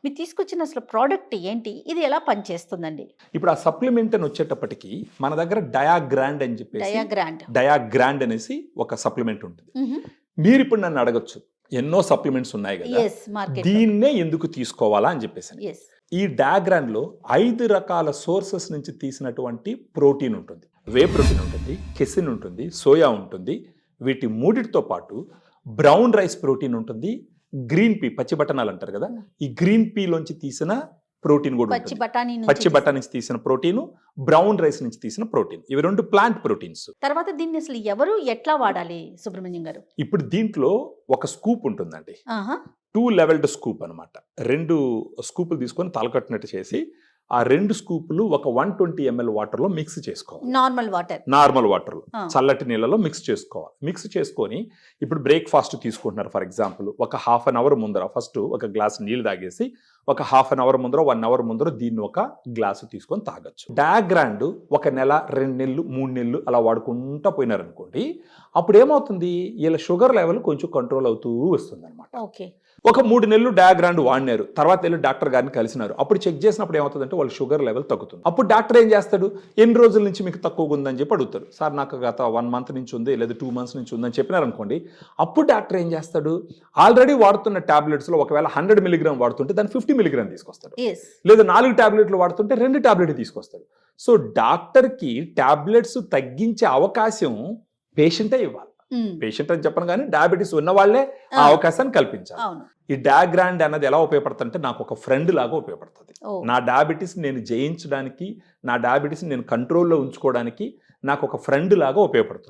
మీరు తీసుకొచ్చిన అసలు ప్రోడక్ట్ ఏంటి? ఇది ఎలా పనిచేస్తుందండి? ఇప్పుడు ఆ సప్లిమెంట్ అని వచ్చేటప్పటికి మన దగ్గర డయాగ్రాండ్ అని చెప్పేసి డయాగ్రాండ్. డయాగ్రాండ్ అనేసి ఒక సప్లిమెంట్ ఉంటుంది. మీరు ఇప్పుడు నన్ను అడగొచ్చు, ఎన్నో సప్లిమెంట్స్ ఉన్నాయి కదా, ఎస్, మార్కెట్. దీన్నే ఎందుకు తీసుకోవాలా అని చెప్పేసి. ఎస్. ఈ డయాగ్రాండ్ లో 5 రకాల సోర్సెస్ నుంచి తీసినటువంటి ప్రోటీన్ ఉంటుంది. వే ప్రోటీన్ ఉంటుంది, కెసిన్ ఉంటుంది, సోయా ఉంటుంది. వీటి మూడిటితో పాటు బ్రౌన్ రైస్ ప్రోటీన్ ఉంటుంది, గ్రీన్ పీ, పచ్చి బఠానాలు అంటారు కదా, ఈ గ్రీన్ పీ లోంచి తీసిన ప్రోటీన్ కూడా పచ్చి ఉంటుంది. బఠానీ పచ్చి బఠానీ నుంచి తీసిన ప్రోటీన్, బ్రౌన్ రైస్ నుంచి తీసిన ప్రోటీన్, ఇవి 2 ప్లాంట్ ప్రోటీన్స్. తర్వాత దీన్ని అసలు ఎవరు ఎట్లా వాడాలి సుబ్రహ్మణ్యం గారు? ఇప్పుడు దీంట్లో ఒక స్కూప్ ఉంటుందండి, ఆహా. 2 లెవెల్డ్ స్కూప్ అనమాట. 2 స్కూపులు తీసుకొని తలకట్టినట్టు చేసి ఆ 2 స్కూపులు ఒక 120 ml వాటర్లో మిక్స్ చేసుకోవాలి. Normal water. నార్మల్ వాటర్లో, ఆ. చల్లటి నీళ్ళలో మిక్స్ చేసుకోవాలి. మిక్స్ చేసుకొని ఇప్పుడు బ్రేక్ఫాస్ట్ తీసుకుంటున్నారు ఫర్ ఎగ్జాంపుల్, ఒక హాఫ్ అన్ అవర్ ముందర ఫస్ట్ ఒక గ్లాస్ నీళ్ళు తాగేసి ఒక హాఫ్ అన్ అవర్ ముందర 1 అవర్ ముందర దీన్ని ఒక గ్లాసు తీసుకొని తాగొచ్చు. డయాగ్రాండ్ 1 నెల 2 నెలలు 3 నెలలు అలా వాడుకుంటా పోయినారనుకోండి, అప్పుడు ఏమవుతుంది, వీళ్ళ షుగర్ లెవెల్ కొంచెం కంట్రోల్ అవుతూ వస్తుంది అనమాట. ఓకే. ఒక 3 నెలలు డయాగ్రాండ్ వాడినారు, తర్వాత వెళ్ళి డాక్టర్ గారిని కలిసినారు. అప్పుడు చెక్ చేసినప్పుడు ఏమవుతుందంటే వాళ్ళ షుగర్ లెవెల్ తగ్గుతుంది. అప్పుడు డాక్టర్ ఏం చేస్తాడు, ఎన్ని రోజుల నుంచి మీకు తక్కువగా ఉందని చెప్పి అడుగుతారు. సార్ నాకు గత 1 మంత్ నుంచి ఉంది లేదా 2 మంత్స్ నుంచి ఉందని చెప్పినారు అనుకోండి, అప్పుడు డాక్టర్ ఏం చేస్తాడు, ఆల్రెడీ వాడుతున్న టాబ్లెట్స్లో ఒకవేళ 100 మిలిగ్రామ్ వాడుతుంటే దాన్ని 50 మిలిగ్రామ్ తీసుకొస్తాడు, ఎస్. లేదా 4 టాబ్లెట్లు వాడుతుంటే 2 టాబ్లెట్ తీసుకొస్తాడు. సో డాక్టర్కి టాబ్లెట్స్ తగ్గించే అవకాశం పేషెంటే ఇవ్వాలి. పేషెంట్ అని చెప్పను కానీ డయాబెటీస్ ఉన్న వాళ్ళే ఆ అవకాశాన్ని కల్పించాలి. అవును. ఈ డయాగ్రాండ్ అన్నది ఎలా ఉపయోగపడుతుంది అంటే నాకు ఒక ఫ్రెండ్ లాగా ఉపయోగపడుతుంది. ఓ. నా డయాబెటీస్ నేను జయించడానికి, నా డయాబెటీస్ నేను కంట్రోల్లో ఉంచుకోవడానికి నాకు ఒక ఫ్రెండ్ లాగా ఉపయోగపడుతుంది.